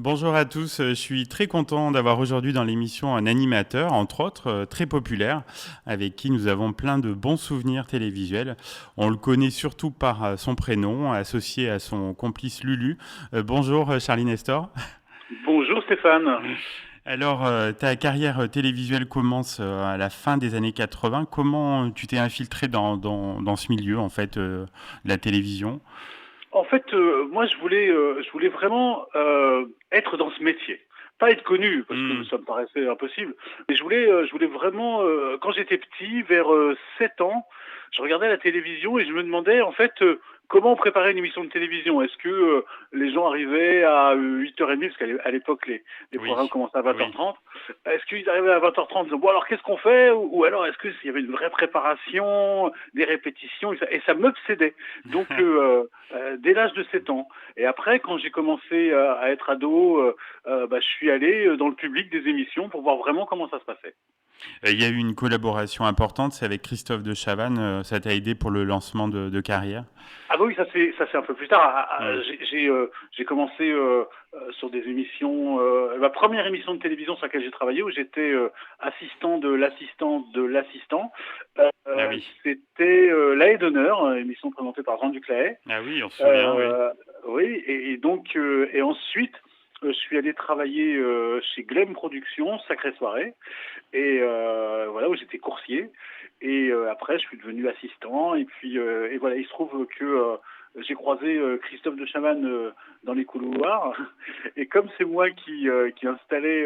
Bonjour à tous, je suis très content d'avoir aujourd'hui dans l'émission un animateur, entre autres, très populaire, avec qui nous avons plein de bons souvenirs télévisuels. On le connaît surtout par son prénom, associé à son complice Lulu. Bonjour Charlie Nestor. Bonjour Stéphane. Alors, ta carrière télévisuelle commence à la fin des années 80. Comment tu t'es infiltré dans ce milieu, en fait, de la télévision? En fait, moi je voulais vraiment être dans ce métier. Pas être connu, parce que Hmm. ça me paraissait impossible, mais je voulais vraiment, quand j'étais petit, vers 7 ans, je regardais la télévision et je me demandais en fait comment on préparait une émission de télévision. Est-ce que les gens arrivaient à 8h30, parce qu'à l'époque les Oui, programmes commençaient à oui. 20h30, est-ce qu'ils arrivaient à 20h30 en disant, bon alors qu'est-ce qu'on fait, ou alors est-ce qu'il y avait une vraie préparation, des répétitions, et ça m'obsédait. Donc dès l'âge de 7 ans. Et après, quand j'ai commencé à être ado, je suis allé dans le public des émissions pour voir vraiment comment ça se passait. Il y a eu une collaboration importante, c'est avec Christophe de Chavannes. Ça t'a aidé pour le lancement de carrière? Ah bah oui, ça c'est un peu plus tard. Hmm. J'ai commencé sur des émissions. Ma première émission de télévision sur laquelle j'ai travaillé, où j'étais assistant de l'assistant de l'assistant, Ah oui. c'était La Haie d'honneur, émission présentée par Jean Duclair. Ah oui, on se souvient, oui. Euh, oui, et donc et ensuite je suis allé travailler chez Glem Productions, Sacrée Soirée, et voilà, où j'étais coursier. Et après, je suis devenu assistant. Et voilà, il se trouve que j'ai croisé Christophe de Chavannes dans les couloirs. Et comme c'est moi qui installais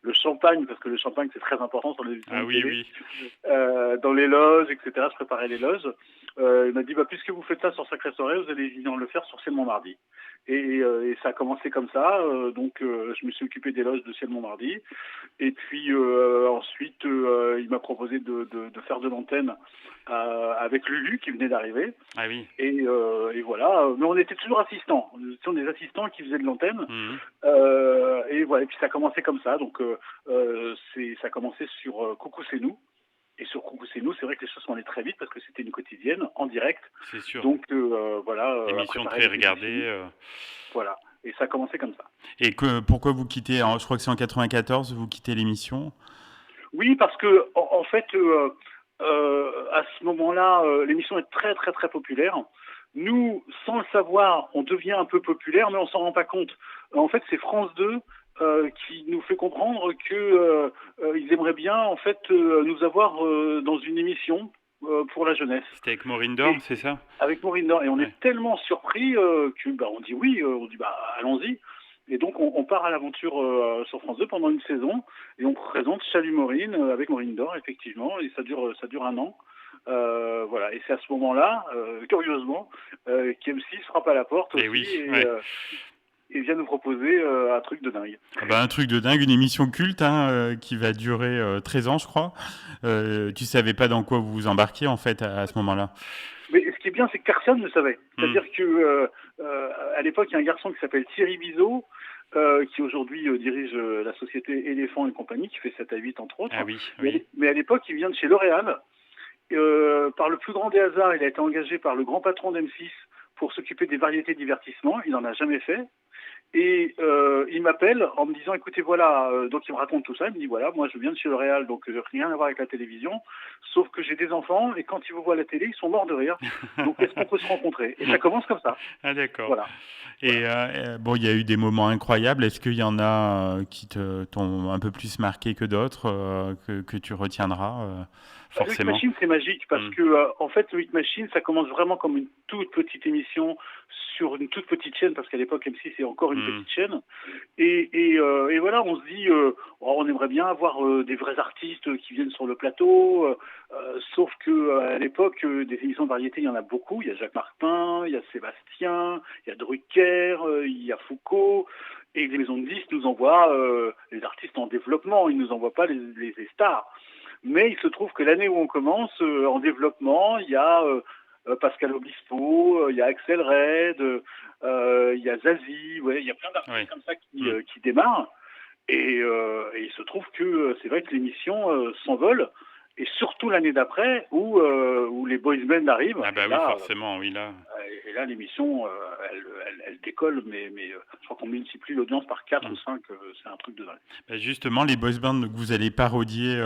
le champagne, parce que le champagne c'est très important sur les émissions Ah de oui, télé, oui. dans les loges, etc. Je préparais les loges. Il m'a dit, puisque vous faites ça sur Sacré Soirée, vous allez évidemment le faire sur C'est mon mardi. Et ça a commencé comme ça. Donc, je me suis occupé des loges de C'est mon mardi. Et puis ensuite, il m'a proposé de faire de l'antenne avec Lulu qui venait d'arriver. Ah oui. Et voilà. Mais on était toujours assistants. Nous étions des assistants qui faisaient de l'antenne. Mhm. Et voilà. Et puis ça a commencé comme ça. Donc ça a commencé sur Coucou c'est nous. Et sur Coucou c'est nous, c'est vrai que les choses sont allées très vite parce que c'était une quotidienne en direct. C'est sûr. Donc voilà, à Émission préparer très les émissions. regardée. Voilà. Et ça a commencé comme ça. Et pourquoi vous quittez, je crois que c'est en 94, vous quittez l'émission? Oui, parce que en fait, à ce moment-là, l'émission est très très très populaire. Nous, sans le savoir, on devient un peu populaire, mais on s'en rend pas compte. En fait, c'est France 2 qui nous fait comprendre que ils aimeraient bien en fait nous avoir dans une émission pour la jeunesse. C'était avec Maureen Dor, Et c'est ça? avec Maureen Dor. Et on Ouais. est tellement surpris que on dit oui, on dit allons-y. Et donc on part à l'aventure sur France 2 pendant une saison et on présente Salut Maureen avec Maureen Dor effectivement, et ça dure un an. Voilà, et c'est à ce moment-là, curieusement, qu'M6 frappe à la porte Et aussi oui, ouais. et vient nous proposer un truc de dingue. Ah bah, un truc de dingue, une émission culte, hein, qui va durer 13 ans, je crois. Tu savais pas dans quoi vous vous embarquiez, en fait, à ce moment-là. Mais ce qui est bien, c'est que personne ne savait. Hmm. C'est-à-dire que à l'époque, il y a un garçon qui s'appelle Thierry Bizot, qui aujourd'hui dirige la société Éléphant et compagnie, qui fait 7 à 8 entre Ah autres. oui, Mais, oui. mais à l'époque, il vient de chez L'Oréal. Par le plus grand des hasards, il a été engagé par le grand patron d'M6 pour s'occuper des variétés divertissement. Il n'en a jamais fait. Et il m'appelle en me disant, écoutez, voilà, donc il me raconte tout ça, il me dit, voilà, moi je viens de chez L'Oréal, donc rien à voir avec la télévision, sauf que j'ai des enfants, et quand ils vous voient à la télé, ils sont morts de rire, donc est-ce qu'on peut se rencontrer? Et ça commence comme ça, Ah d'accord. voilà. Et Voilà. bon, il y a eu des moments incroyables. Est-ce qu'il y en a qui t'ont un peu plus marqué que d'autres, que tu retiendras, Le Hit forcément? Machine, c'est magique parce Hmm. que, en fait, le Hit Machine, ça commence vraiment comme une toute petite émission sur une toute petite chaîne, parce qu'à l'époque, M6 c'est encore une Hmm. petite chaîne. Et voilà, on se dit, on aimerait bien avoir des vrais artistes qui viennent sur le plateau, sauf que à l'époque, des émissions de variété, il y en a beaucoup. Il y a Jacques Martin, il y a Sébastien, il y a Drucker, il y a Foucault. Et les maisons de disques nous envoient les artistes en développement, ils nous envoient pas les stars. Mais il se trouve que l'année où on commence, en développement, il y a Pascal Obispo, il y a Axel Red, il y a Zazie, ouais, il y a plein d'artistes Ouais. comme ça Hmm. qui démarrent. Et il se trouve que c'est vrai que l'émission s'envole. et surtout l'année d'après où les boys bands arrivent. Ah bah et oui, là, forcément, oui, là. et là, l'émission, elle décolle, mais je crois qu'on multiplie l'audience par 4 ou 5, c'est un truc de dingue. Bah justement, les boys bands que vous allez parodier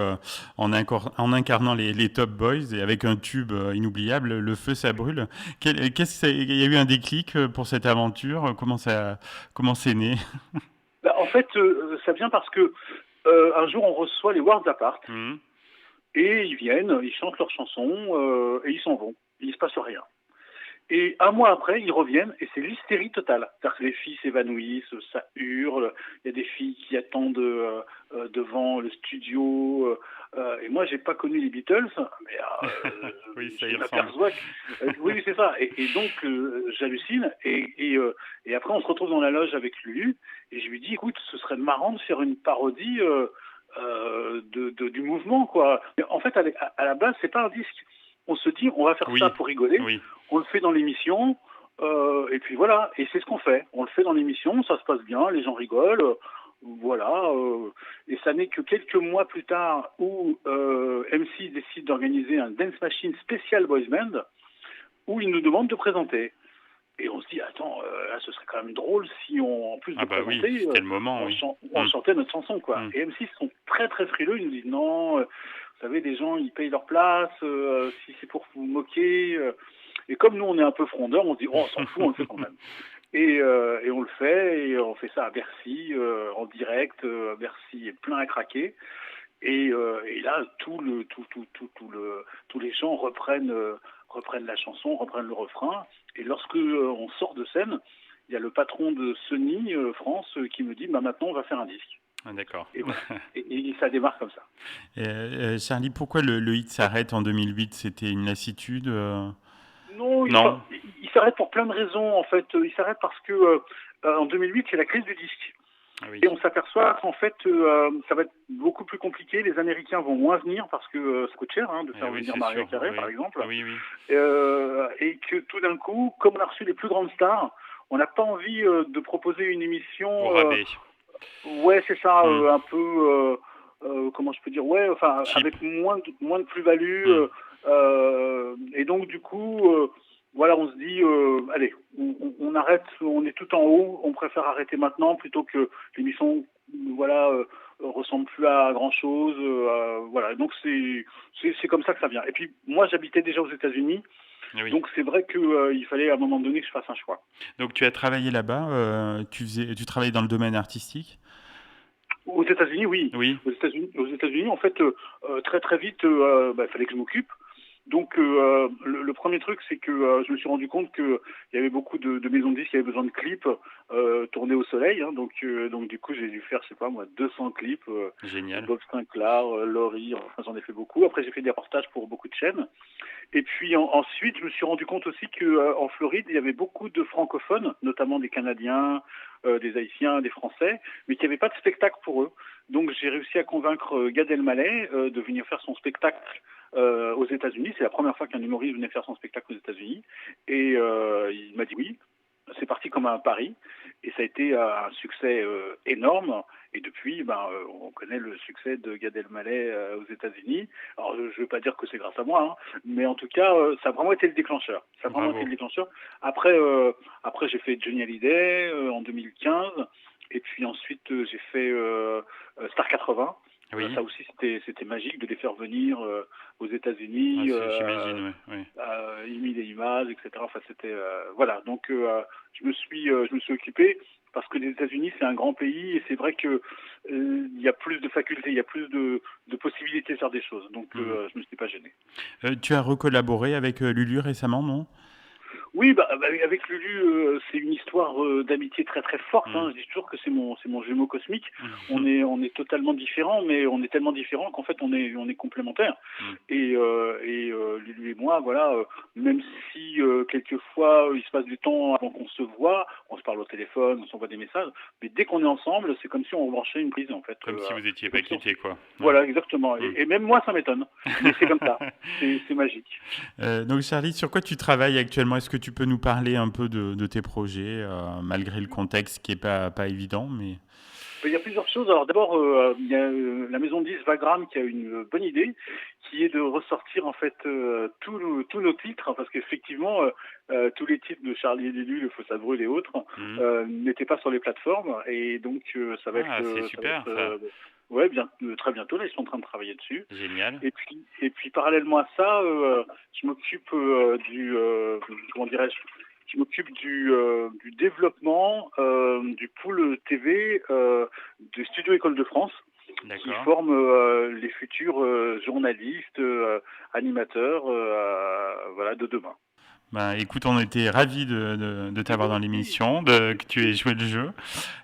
en incarnant les Top Boys et avec un tube inoubliable, Le Feu, ça brûle. Il y a eu un déclic pour cette aventure? Comment c'est né? Bah, en fait, ça vient parce que un jour, on reçoit les Worlds Apart, et ils viennent, ils chantent leurs chansons, et ils s'en vont. Il se passe rien. Et un mois après, ils reviennent et c'est l'hystérie totale. C'est-à-dire que les filles s'évanouissent, ça hurle, il y a des filles qui attendent devant le studio. Et moi, j'ai pas connu les Beatles, mais oui, ça y je ressemble. m'aperçois que... oui, c'est ça. Et donc, j'hallucine. Et après, on se retrouve dans la loge avec Lulu. Et je lui dis, écoute, ce serait marrant de faire une parodie du mouvement, quoi. Mais en fait, à la base, c'est pas un disque. On se dit, on va faire ça pour rigoler. Oui. On le fait dans l'émission, et puis voilà. Et c'est ce qu'on fait. On le fait dans l'émission, ça se passe bien, les gens rigolent, voilà. Et ça n'est que quelques mois plus tard où M6 décide d'organiser un Dance Machine spécial Boys Band, où ils nous demandent de présenter. Et on se dit, attends, là, ce serait quand même drôle si on, en plus de présenter, oui, c'était le moment, on chantait notre chanson, quoi. Et M6 sont très très frileux, ils nous disent non, vous savez, les gens, ils payent leur place, si c'est pour vous moquer. Et comme nous, on est un peu frondeurs, on se dit, oh, on s'en fout, on le fait quand même. Et on le fait, et on fait ça à Bercy, en direct, Bercy est plein à craquer. Et là, tous les gens reprennent la chanson, reprennent le refrain. Et lorsque on sort de scène, il y a le patron de Sony France qui me dit, bah maintenant on va faire un disque. Ah, d'accord. Et, voilà. et ça démarre comme ça. Charlie, pourquoi le hit s'arrête en 2008? C'était une lassitude Non, il s'arrête pour plein de raisons en fait. Il s'arrête parce que en 2008, c'est la crise du disque. Ah oui. Et on s'aperçoit qu'en fait, ça va être beaucoup plus compliqué. Les Américains vont moins venir parce que ça coûte cher de faire venir Mariah Carey, par exemple. Oui. Et que tout d'un coup, comme on a reçu les plus grandes stars, on n'a pas envie de proposer une émission... Au rabais. Ouais, c'est ça, un peu... comment je peux dire, enfin, cheap. avec moins de plus-value. Et donc, du coup... voilà, on se dit, allez, on arrête, on est tout en haut, on préfère arrêter maintenant plutôt que l'émission, ressemble plus à grand-chose, voilà. Donc c'est comme ça que ça vient. Et puis moi, j'habitais déjà aux États-Unis, donc c'est vrai qu'il fallait à un moment donné que je fasse un choix. Donc tu as travaillé là-bas, tu travaillais dans le domaine artistique? Aux États-Unis, oui. Aux États-Unis, en fait, très très vite, il fallait que je m'occupe. Donc le premier truc, c'est que je me suis rendu compte qu'il y avait beaucoup de maisons de disques qui avaient besoin de clips tournés au soleil. Donc du coup, j'ai dû faire, je sais pas moi, 200 clips. Génial. Bob Sinclair, Laurie, enfin j'en ai fait beaucoup. Après, j'ai fait des reportages pour beaucoup de chaînes. Et puis ensuite, je me suis rendu compte aussi qu'en Floride, il y avait beaucoup de francophones, notamment des Canadiens, des Haïtiens, des Français, mais qu'il n'y avait pas de spectacle pour eux. Donc j'ai réussi à convaincre Gad Elmaleh de venir faire son spectacle aux États-Unis. C'est la première fois qu'un humoriste venait faire son spectacle aux États-Unis. Et il m'a dit oui. C'est parti comme un pari. Et ça a été un succès énorme. Et depuis, on connaît le succès de Gad Elmaleh aux États-Unis. Alors, je ne veux pas dire que c'est grâce à moi, mais en tout cas, ça a vraiment été le déclencheur. Après, j'ai fait Johnny Hallyday en 2015. Et puis ensuite, j'ai fait Star 80. Oui. Ça aussi, c'était magique de les faire venir aux États-Unis. J'imagine, oui. Imiter des images, etc. Enfin, c'était voilà. Donc, je me suis occupé parce que les États-Unis, c'est un grand pays et c'est vrai que il y a plus de facultés, il y a plus de possibilités de faire des choses. Donc, je me suis pas gêné. Tu as recollaboré avec Lulu récemment, non? Oui, avec Lulu, c'est une histoire d'amitié très très forte. Je dis toujours que c'est mon jumeau cosmique. On est totalement différents, mais on est tellement différents qu'en fait on est complémentaires. Et Lulu et moi, voilà, même si quelquefois il se passe du temps avant qu'on se voit, on se parle au téléphone, on s'envoie des messages, mais dès qu'on est ensemble, c'est comme si on rebranchait une prise en fait. Comme si vous n'étiez pas quittés, quoi. Voilà, exactement. Et même moi, ça m'étonne. Mais c'est comme ça. C'est magique. Donc Charlie, sur quoi tu travailles actuellement? Est-ce que tu peux nous parler un peu de tes projets, malgré le contexte qui n'est pas évident, mais... Il y a plusieurs choses. Alors d'abord, il y a la maison de 10 Vagram qui a une bonne idée, qui est de ressortir en fait tous nos titres, hein, parce qu'effectivement, tous les titres de Charlie et Lulu, Le Faux Sabrul et autres Mhm. n'étaient pas sur les plateformes, et donc ça va Ah, être, c'est super ça. ouais, bien, très bientôt. Là, ils sont en train de travailler dessus. Génial. Et puis parallèlement à ça, je m'occupe comment dirais-je, je m'occupe du développement du pool TV du Studio École de France, qui D'accord. forme les futurs journalistes, animateurs, voilà, de demain. Ben, écoute, on était ravis de Et ben t'avoir dans aussi, l'émission, que tu aies joué le jeu.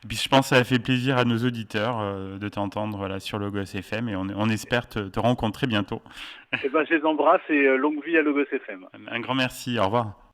Et puis je pense que ça a fait plaisir à nos auditeurs de t'entendre voilà, sur Logos FM et on espère te rencontrer bientôt. et ben, je les embrasse et longue vie à Logos FM. Un grand merci, au revoir.